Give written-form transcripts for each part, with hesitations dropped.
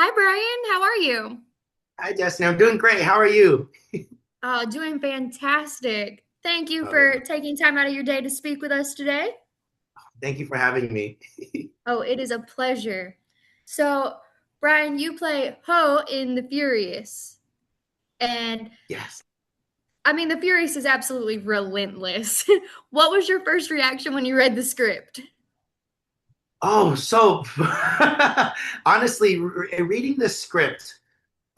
Hi, Brian. How are you? Hi, Destiny. I'm doing great. How are you? Doing fantastic. Thank you Oh, for taking time out of your day to speak with us today. thank you for having me. Oh, it is a pleasure. So, Brian, you play Ho in The Furious. And Yes. I mean, The Furious is absolutely relentless. What was your first reaction when you read the script? Oh, so honestly, reading the script,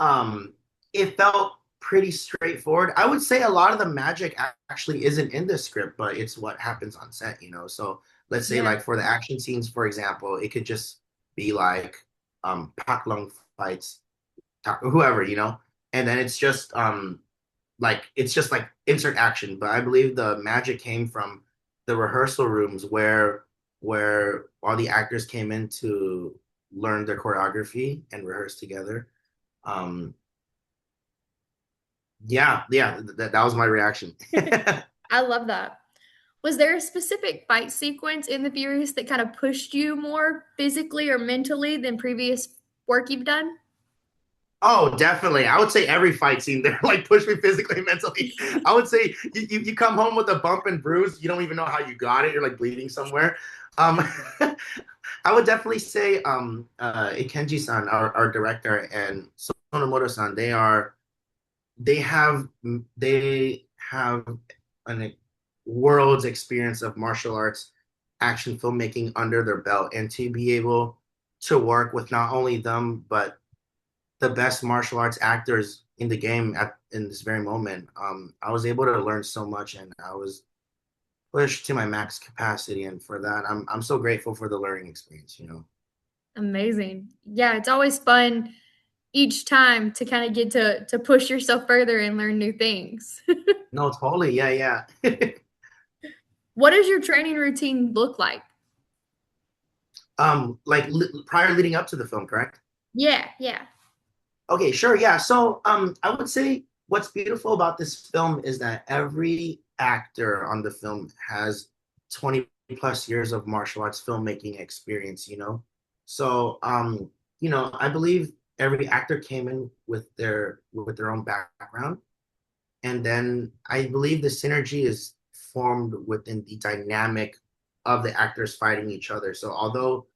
um, it felt pretty straightforward. I would say a lot of the magic actually isn't in the script, but it's what happens on set. So let's say Yeah. like for the action scenes, for example, it could just be like Pak Lung fights whoever, and then it's just like insert action. But I believe the magic came from the rehearsal rooms where all the actors came in to learn their choreography and rehearse together. Um, yeah, that was my reaction. I love that. Was there a specific fight sequence in The Furious that kind of pushed you more physically or mentally than previous work you've done? Oh, definitely. I would say every fight scene there like pushed me physically and mentally. I would say you come home with a bump and bruise, you don't even know how you got it. You're like bleeding somewhere. Um, I would definitely say Ikenji-san, our director, and Sonomoto-san, they have they have a world's experience of martial arts action filmmaking under their belt, and to be able to work with not only them but the best martial arts actors in the game in this very moment. I was able to learn so much, and I was pushed to my max capacity, and for that, I'm so grateful for the learning experience. Amazing. Yeah, it's always fun each time to kind of get to push yourself further and learn new things. No, totally, yeah. What does your training routine look like? Like prior leading up to the film, correct? Yeah, yeah. Okay, sure, yeah. So, I would say what's beautiful about this film is that every actor on the film has 20 plus years of martial arts filmmaking experience. So, I believe every actor came in with their own background, and then I believe the synergy is formed within the dynamic of the actors fighting each other. So although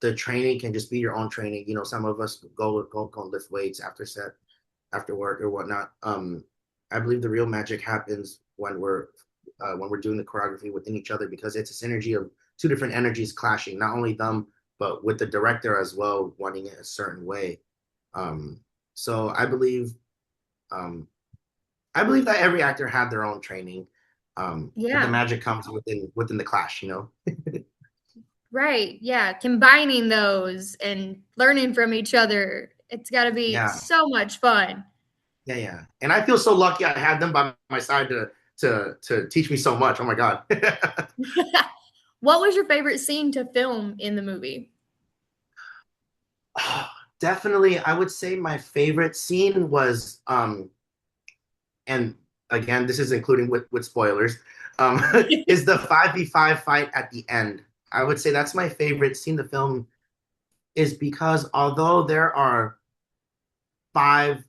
the training can just be your own training, some of us go lift weights after set, after work or whatnot. I believe the real magic happens when we're doing the choreography within each other, because it's a synergy of two different energies clashing, not only them but with the director as well, wanting it a certain way. Um, so um, I believe that every actor had their own training, but the Yeah, magic comes within the clash. right. Yeah, combining those and learning from each other. It's got to be Yeah, so much fun. yeah. And I feel so lucky I had them by my side to teach me so much. Oh my God. What was your favorite scene to film in the movie? Definitely, I would say my favorite scene was and again, this is including with spoilers, um, is the 5v5 fight at the end. I would say that's my favorite scene in the film, is because although there are five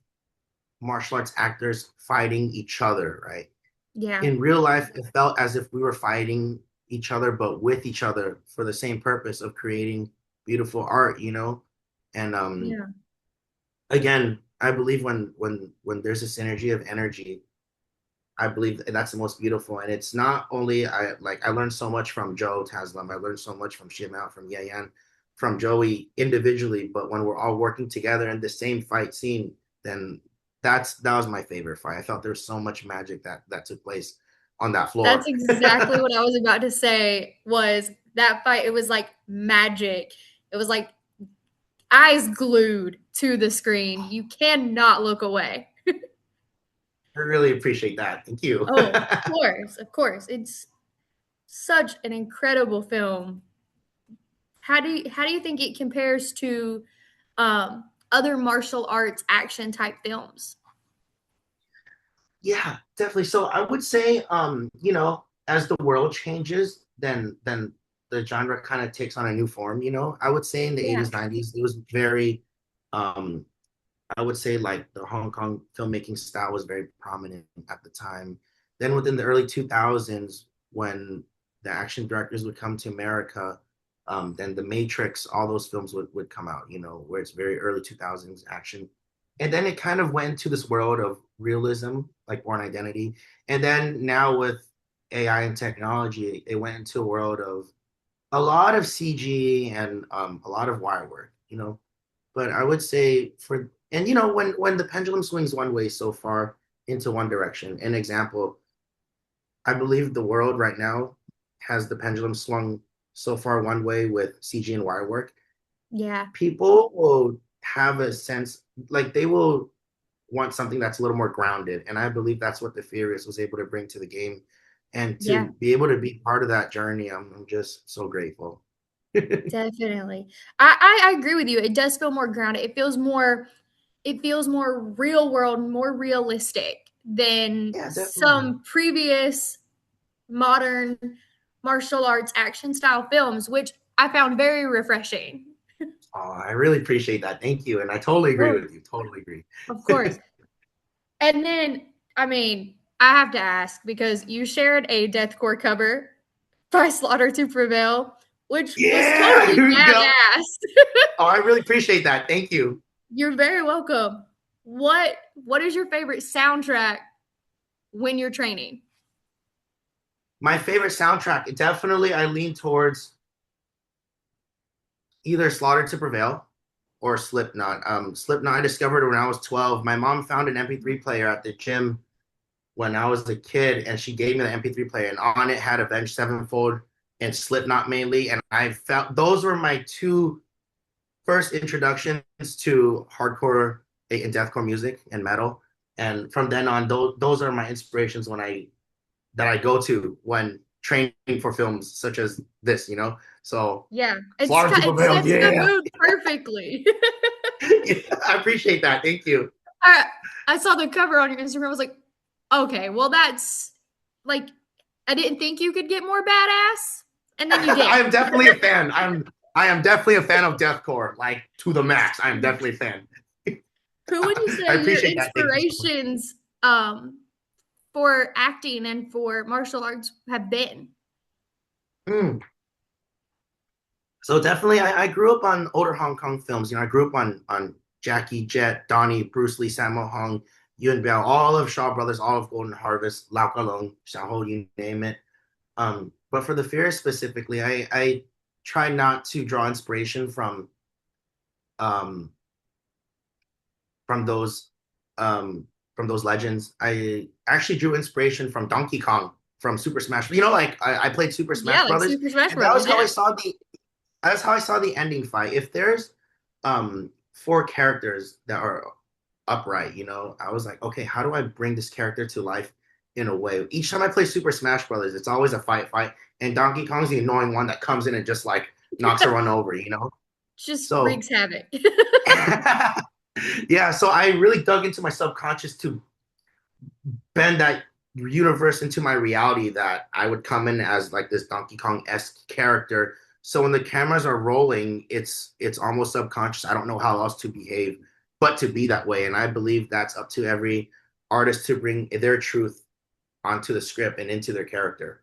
martial arts actors fighting each other, right? Yeah, In real life, it felt as if we were fighting each other, but with each other for the same purpose of creating beautiful art. And yeah, again, I believe when there's a synergy of energy, I believe that's the most beautiful. And it's not only I learned so much from Joe Taslim, I learned so much from Shimao, from Yayan, from Joey individually, but when we're all working together in the same fight scene, then that was my favorite fight. I felt there was so much magic that took place on that that's floor. exactly what I was about to say was that fight, it was like magic. It was like eyes glued to the screen. You cannot look away. I really appreciate that. Thank you. Oh, of course, of course. It's such an incredible film. How do you think it compares to other martial arts action type films? Yeah, definitely. So I would say, as the world changes, then the genre kind of takes on a new form. I would say in the Yeah, 80s, 90s, it was very Um, I would say like the Hong Kong filmmaking style was very prominent at the time. Then within the early 2000s, when the action directors would come to America, then The Matrix, all those films would come out, where it's very early 2000s action. And then it kind of went into this world of realism, like Born Identity. And then now with AI and technology, it went into a world of a lot of CG and a lot of wire work. But I would say when the pendulum swings one way so far into one direction, an example, I believe the world right now has the pendulum swung so far one way with CG and wire work. Yeah. People will have a sense, like they will want something that's a little more grounded. And I believe that's what The Furious was able to bring to the game. And Yeah, to be able to be part of that journey, I'm just so grateful. definitely. I agree with you. It does feel more grounded. It feels more real world, more realistic than Yeah, definitely. some previous modern martial arts action style films, which I found very refreshing. Oh, I really appreciate that. Thank you. And I totally agree Oh, with you. Totally agree. of course. And then, I mean, I have to ask because you shared a deathcore cover by Slaughter to Prevail, which was Yeah, totally here we go. badass. Oh, I really appreciate that. Thank you. You're very welcome. What is your favorite soundtrack when you're training? My favorite soundtrack, definitely I lean towards either Slaughter to Prevail or Slipknot. Slipknot I discovered when I was 12. My mom found an MP3 player at the gym when I was a kid, and she gave me the MP3 player, and on it had Avenged Sevenfold and Slipknot mainly. And I felt those were my two first introductions to hardcore and deathcore music and metal. And from then on, those are my inspirations that I go to when training for films such as this. So Yeah, Slaughter to it Prevail, sets the yeah. mood perfectly. Yeah, I appreciate that. Thank you. I I saw the cover on your Instagram. I was like, okay, well that's like I didn't think you could get more badass, and then you I did. am definitely a fan. I am definitely a fan of deathcore, like to the max. I am definitely a fan. Who would you I say your appreciate that. Thank you so much. inspirations for acting and for martial arts have been? Mm. So definitely, I grew up on older Hong Kong films. I grew up on Jackie, Jet, Donnie, Bruce Lee, Sammo Hung, Yuen Biao, all of Shaw Brothers, all of Golden Harvest, Lau Ka Long, Xiao you name it. But for the Fears specifically, I try not to draw inspiration um, from those from those legends. I actually drew inspiration from Donkey Kong from Super Smash. Like I played Super Yeah, Smash like Brothers, Super Smash and that was Brothers. how I Yeah. saw the that's how I saw the ending fight. If there's four characters that are upright, I was like, okay, how do I bring this character to life in a way? Each time I play Super Smash Brothers, it's always a fight, and Donkey Kong's the annoying one that comes in and just like knocks everyone over. Just So wreaks havoc. yeah, so I really dug into my subconscious to bend that universe into my reality that I would come in as like this Donkey Kong-esque character. So when the cameras are rolling, it's almost subconscious. I don't know how else to behave but to be that way. And I believe that's up to every artist to bring their truth onto the script and into their character.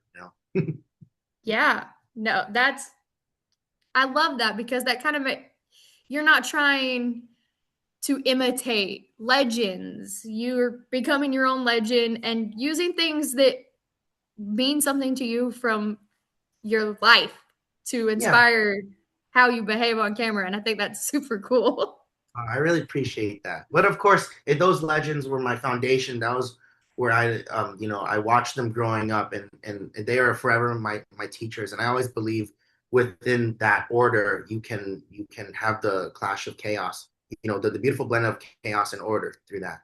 Yeah. No, I love that because that kind of you're not trying to imitate legends. You're becoming your own legend and using things that mean something to you from your life to Yeah, inspire how you behave on camera. And I think that's super cool. I really appreciate that. But of course, those legends were my foundation. That was where I watched them growing up, and they are forever my teachers. And I always believe within that order, you can have the clash of chaos. The beautiful blend of chaos and order through that.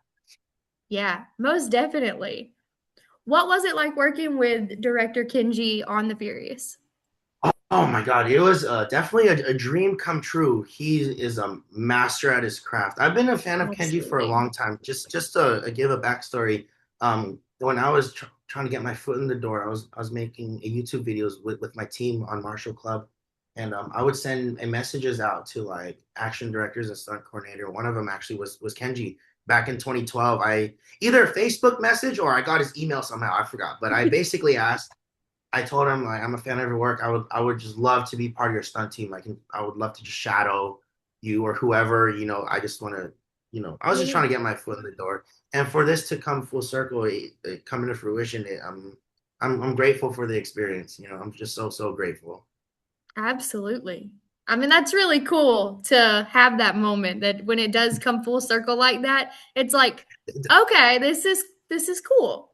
Yeah, most definitely. What was it like working with director Kenji on The Furious? Oh my God, it was definitely a dream come true. He is a master at his craft. I've been a fan of Kenji for a Absolutely. long time. Just to give a backstory, when I was trying to get my foot in the door, I was making a YouTube videos with my team on Martial Club, and I would send messages out to like action directors and stunt coordinator. One of them actually was Kenji back in 2012. I either Facebook message or I got his email somehow. I forgot, but I basically asked. I told him like I'm a fan of your work. I would just love to be part of your stunt team. I would love to just shadow you or whoever. I just want to. I was just Yeah, trying to get my foot in the door, and for this to come full circle, it come into fruition. I'm grateful for the experience. I'm just so grateful. absolutely. I mean, that's really cool to have that moment that when it does come full circle like that, it's like, okay, this is cool.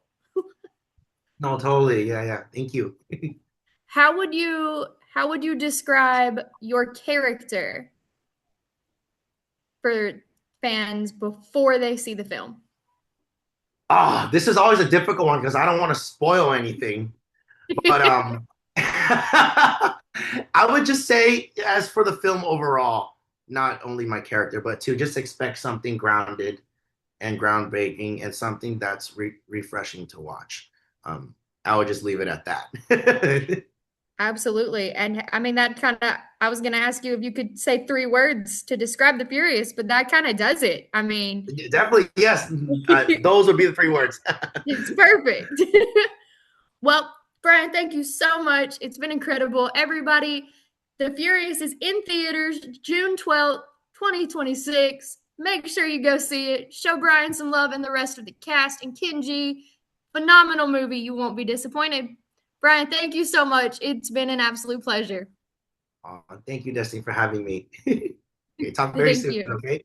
No, totally. Yeah, yeah. Thank you. How would you how would you describe your character for fans before they see the film? This is always a difficult one because I don't want to spoil anything. But I would just say, as for the film overall, not only my character, but to just expect something grounded and groundbreaking and something that's refreshing to watch. I would just leave it at that. Absolutely. And I mean, that kind of, I was going to ask you if you could say three words to describe The Furious, but that kind of does it. I mean, Definitely, yes. Those would be the three words. it's perfect. Well, Brian, thank you so much. It's been incredible. Everybody, The Furious is in theaters June 12th, 2026. Make sure you go see it. Show Brian some love and the rest of the cast and Kenji. Phenomenal movie. You won't be disappointed. Brian, thank you so much. It's been an absolute pleasure. Thank you, Destiny, for having me. Okay, talk very Thank soon, you. okay?